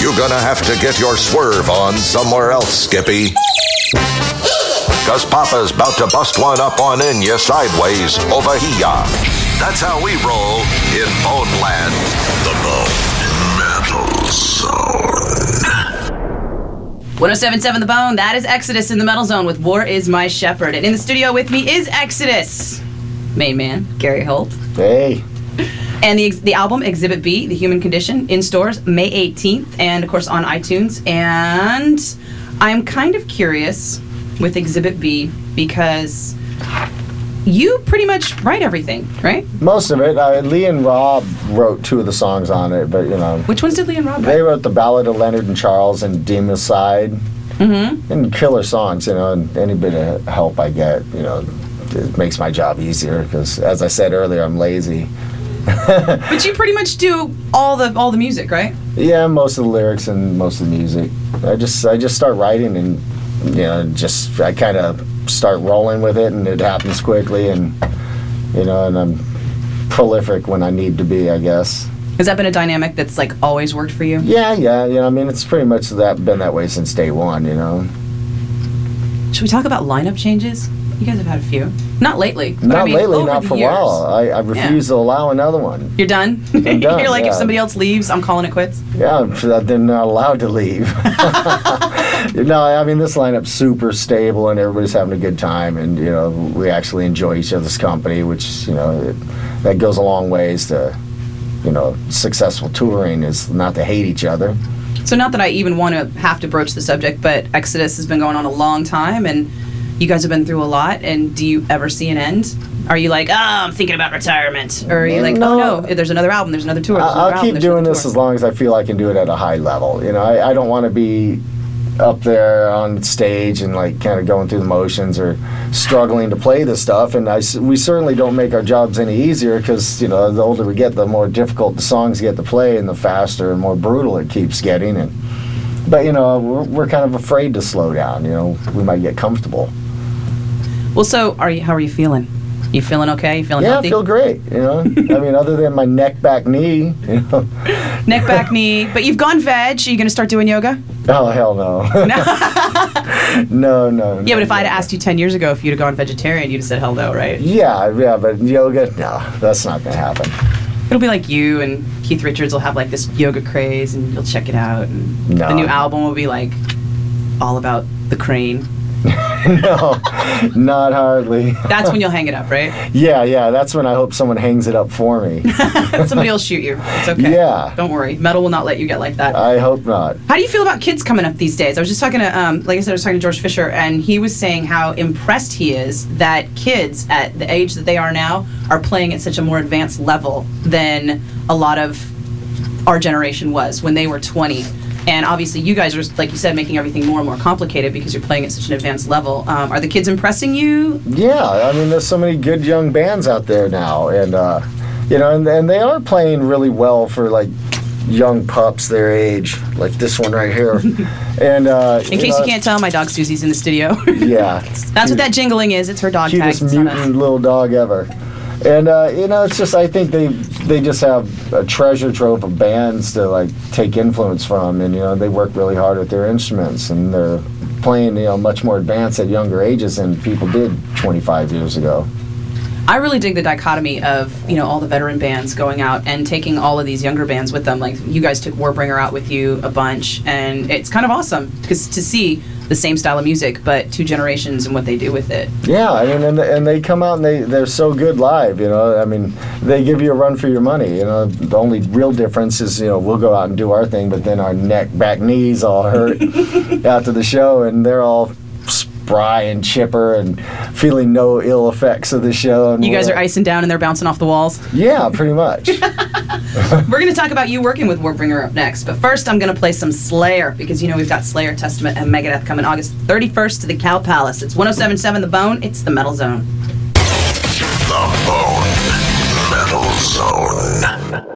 You're gonna have to get your swerve on somewhere else, Skippy. Cause Papa's about to bust one up on in ya sideways over here. That's how we roll in Bone Land. The Bone Metal Zone. 107.7 The Bone, that is Exodus in the Metal Zone with War Is My Shepherd. And in the studio with me is Exodus main man, Gary Holt. Hey. And the album, Exhibit B, The Human Condition, in stores May 18th, and of course on iTunes. And I'm kind of curious with Exhibit B because you pretty much write everything, right? Most of it. Lee and Rob wrote 2 of the songs on it, but you know. Which ones did Lee and Rob write? They wrote the Ballad of Leonard and Charles and Democide. Mm-hmm. And killer songs, you know, and any bit of help I get, you know, it makes my job easier because, as I said earlier, I'm lazy. But you pretty much do all the music, right? Yeah, most of the lyrics and most of the music. I just start writing and, you know, I kind of start rolling with it and it happens quickly and, you know, and I'm prolific when I need to be, I guess. Has that been a dynamic that's like always worked for you? Yeah, you know, I mean, it's pretty much been that way since day one, you know. Should we talk about lineup changes? You guys have had a few. Not lately. But not I mean, lately, not for a while. I refuse to allow another one. You're done? I'm done. You're like, if somebody else leaves, I'm calling it quits? Yeah, they're not allowed to leave. No, I mean, this lineup's super stable and everybody's having a good time and, you know, we actually enjoy each other's company, which, you know, that goes a long ways to, you know, successful touring is not to hate each other. So not that I even want to have to broach the subject, but Exodus has been going on a long time and you guys have been through a lot, and do you ever see an end? Are you like, I'm thinking about retirement? Or are you like, no, there's another album, there's another tour. I'll keep doing this as long as I feel I can do it at a high level. You know, I don't want to be up there on stage and like kind of going through the motions or struggling to play this stuff. And we certainly don't make our jobs any easier because, you know, the older we get, the more difficult the songs get to play and the faster and more brutal it keeps getting. But, you know, we're kind of afraid to slow down. You know, we might get comfortable. Well, so how are you feeling? You feeling okay? You feeling healthy? Yeah, I feel great, you know. I mean, other than my neck, back, knee, you know. Neck, back, knee. But you've gone veg. Are you going to start doing yoga? Oh, hell no. No. Yeah, but if I'd asked you 10 years ago if you'd have gone vegetarian, you'd have said hell no, right? Yeah, but yoga, no, that's not going to happen. It'll be like you and Keith Richards will have like this yoga craze and you'll check it out. And the new album will be like all about the crane. No, not hardly. That's when you'll hang it up, right? Yeah, that's when I hope someone hangs it up for me. Somebody will shoot you. It's okay. Yeah. Don't worry. Metal will not let you get like that. I hope not. How do you feel about kids coming up these days? I was just talking to, like I said, I was talking to George Fisher, and he was saying how impressed he is that kids at the age that they are now are playing at such a more advanced level than a lot of our generation was when they were 20. And obviously you guys are, like you said, making everything more and more complicated because you're playing at such an advanced level. Are the kids impressing you? Yeah, I mean, there's so many good young bands out there now. And, you know, and they are playing really well for, like, young pups their age, like this one right here. And in case you can't tell, my dog Susie's in the studio. Yeah. That's what that jingling is. It's her dog tag. Cutest mutant little dog ever. And, you know, it's just, I think they just have a treasure trove of bands to, like, take influence from. And, you know, they work really hard at their instruments. And they're playing, you know, much more advanced at younger ages than people did 25 years ago. I really dig the dichotomy of, you know, all the veteran bands going out and taking all of these younger bands with them. Like, you guys took Warbringer out with you a bunch. And it's kind of awesome because to see the same style of music, but 2 generations and what they do with it. Yeah, I mean, and they come out and they're so good live, you know. I mean, they give you a run for your money, you know. The only real difference is, you know, we'll go out and do our thing, but then our neck, back, knees all hurt after the show, and they're all spry and chipper and feeling no ill effects of the show. And you guys are icing down and they're bouncing off the walls? Yeah, pretty much. We're going to talk about you working with Warbringer up next, but first I'm going to play some Slayer, because you know we've got Slayer, Testament, and Megadeth coming August 31st to the Cow Palace. It's 107.7 The Bone, it's the Metal Zone. The Bone Metal Zone.